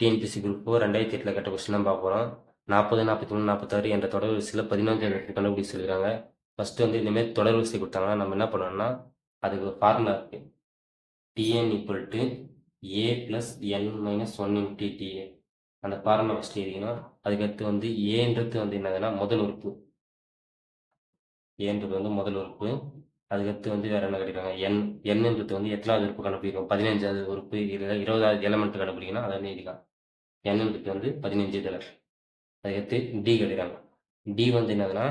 TNPSC group 4 2008 கேட்ட question தான் பார்க்க போகிறோம். 40, 43, 46 என்ற தொடர்வரிசையில் 15 இடத்துக்கு கண்டுபிடிக்க சொல்லியிருக்காங்க. ஃபஸ்ட்டு வந்து இந்தமாரி தொடர்வரிசை கொடுத்தாங்கன்னா நம்ம என்ன பண்ணணும்னா அதுக்கு ஃபார்முலா இருக்குது. Tn equal to a plus n minus 1 into d. அந்த ஃபார்முலா ஃபஸ்ட்டு எழுதிக்கணும். அதுக்கடுத்து வந்து ஏன்றது வந்து என்னதுன்னா முதல் உறுப்பு. ஏன்றது வந்து முதல் உறுப்பு. அதுக்கடுத்து வந்து வேறு என்ன கிடைக்கிறாங்க என்னன்றது வந்து எத்தனாவது உறுப்பு கண்டுபிடிக்கும், 15வது உறுப்பு இல்லை 20வது எலமெண்ட் கண்டுபிடிக்கணும். அதை எழுதிக்கலாம். என்னன்றது வந்து 15 இதில். அதுக்கடுத்து டி கிடைக்கிறாங்க. டி வந்து என்னதுன்னா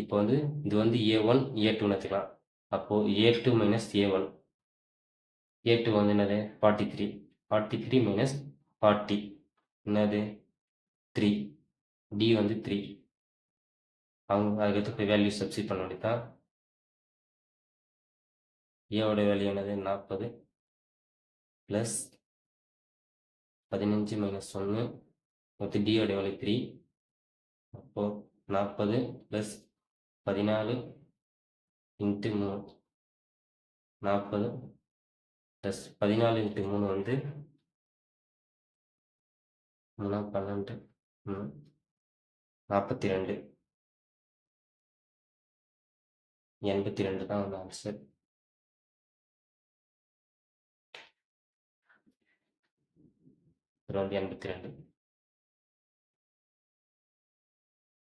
இப்போ வந்து இது வந்து A1 A2ன்னு எடுத்துக்கலாம். அப்போது A2 மைனஸ் A1. A2 வந்து என்னது 43 மைனஸ் 40 என்னது 3. டி வந்து 3. அவங்க அதுக்கடுத்து போய் வேல்யூ சப்ஸ்டிட் பண்ண வேண்டியதான். ஏவோட வேல்யூ என்னது 40 ப்ளஸ் 15 மைனஸ் 1 மொத்தம் டியோட வேல்யூ 3. அப்போது 40 ப்ளஸ் 14 இன்ட்டு 3. 40 ப்ளஸ் 14 இன்ட்டு 3 வந்து 3 12 42. 82 தான் வந்து ஆன்சர். இது வந்து 82.